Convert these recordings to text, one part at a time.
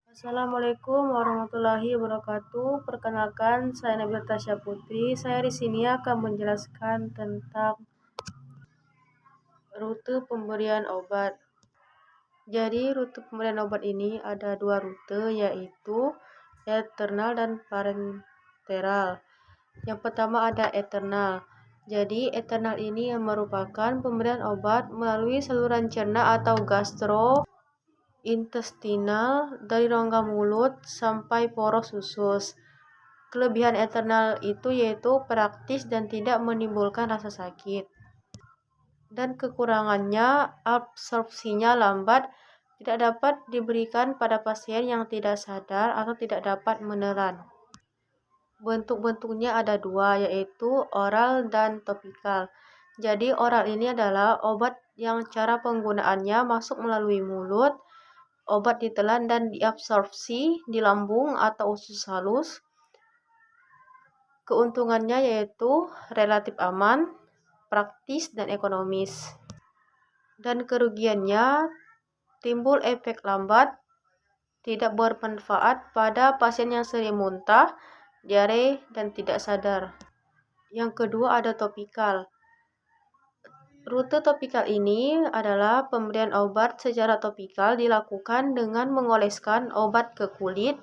Assalamualaikum warahmatullahi wabarakatuh. Perkenalkan, saya Nabila Tasya Putri. Saya di sini akan menjelaskan tentang rute pemberian obat. Jadi, rute pemberian obat ini ada dua rute, yaitu eternal dan parenteral. Yang pertama ada eternal. Jadi, eternal ini merupakan pemberian obat melalui saluran cerna atau gastrointestinal dari rongga mulut sampai poros usus. Kelebihan eternal itu yaitu praktis dan tidak menimbulkan rasa sakit. Dan kekurangannya, absorpsinya lambat, tidak dapat diberikan pada pasien yang tidak sadar atau tidak dapat menelan. Bentuk-bentuknya ada dua, yaitu oral dan topikal. Jadi oral ini adalah obat yang cara penggunaannya masuk melalui mulut, obat ditelan dan diabsorpsi di lambung atau usus halus. Keuntungannya yaitu relatif aman, praktis, dan ekonomis. Dan kerugiannya timbul efek lambat, tidak bermanfaat pada pasien yang sering muntah, diare, dan tidak sadar. Yang kedua ada topikal. Rute topikal ini adalah pemberian obat secara topikal dilakukan dengan mengoleskan obat ke kulit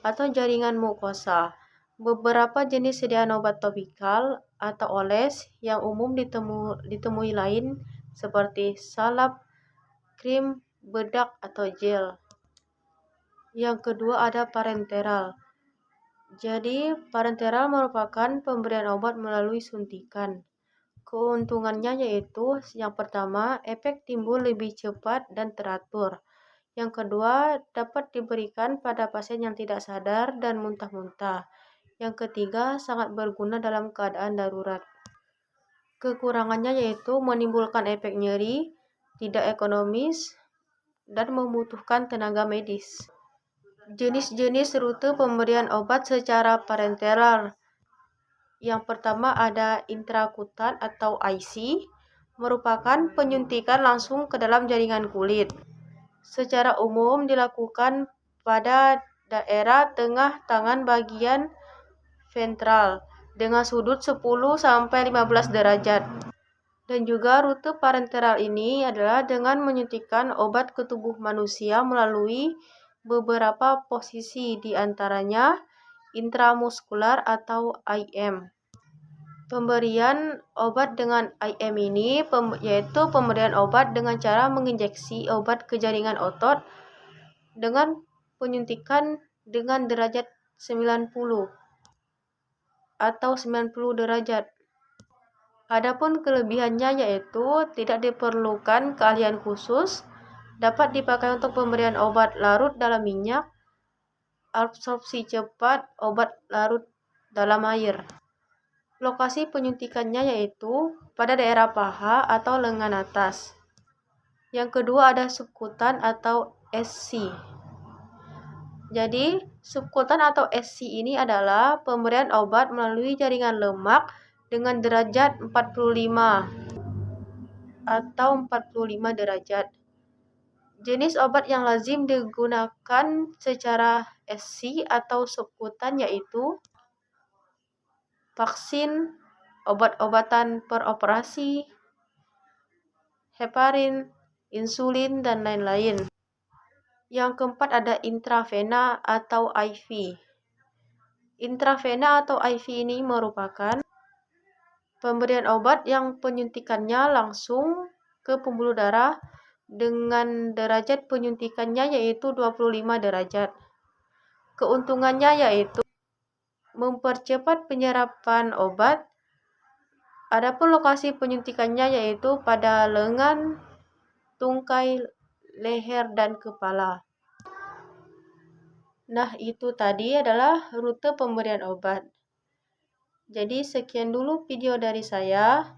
atau jaringan mukosa. Beberapa jenis sediaan obat topikal atau oles yang umum ditemui lain seperti salep, krim, bedak, atau gel. Yang kedua ada parenteral. Jadi parenteral merupakan pemberian obat melalui suntikan. Keuntungannya yaitu yang pertama, efek timbul lebih cepat dan teratur. Yang kedua, dapat diberikan pada pasien yang tidak sadar dan muntah-muntah. Yang ketiga, sangat berguna dalam keadaan darurat. Kekurangannya yaitu menimbulkan efek nyeri, tidak ekonomis, dan membutuhkan tenaga medis. Jenis-jenis rute pemberian obat secara parenteral. Yang pertama ada intrakutan atau IC, merupakan penyuntikan langsung ke dalam jaringan kulit. Secara umum dilakukan pada daerah tengah tangan bagian ventral dengan sudut 10-15 derajat. Dan juga rute parenteral ini adalah dengan menyuntikkan obat ke tubuh manusia melalui beberapa posisi, di antaranya intramuskular atau IM. Pemberian obat dengan IM ini yaitu pemberian obat dengan cara menginjeksi obat ke jaringan otot dengan penyuntikan dengan derajat 90 atau 90 derajat. Adapun kelebihannya yaitu tidak diperlukan keahlian khusus, dapat dipakai untuk pemberian obat larut dalam minyak, absorpsi cepat, obat larut dalam air. Lokasi penyuntikannya yaitu pada daerah paha atau lengan atas. Yang kedua ada subkutan atau SC. Jadi subkutan atau SC ini adalah pemberian obat melalui jaringan lemak dengan derajat 45 atau 45 derajat. Jenis obat yang lazim digunakan secara SC atau subkutan yaitu vaksin, obat-obatan per operasi, heparin, insulin, dan lain-lain. Yang keempat ada intravena atau IV. Intravena atau IV ini merupakan pemberian obat yang penyuntikannya langsung ke pembuluh darah dengan derajat penyuntikannya yaitu 25 derajat. Keuntungannya yaitu mempercepat penyerapan obat. Adapun lokasi penyuntikannya yaitu pada lengan, tungkai, leher, dan kepala. Nah, itu tadi adalah rute pemberian obat. Jadi sekian dulu video dari saya,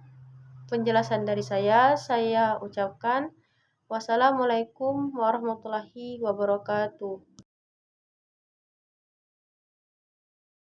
penjelasan dari saya ucapkan wassalamualaikum warahmatullahi wabarakatuh.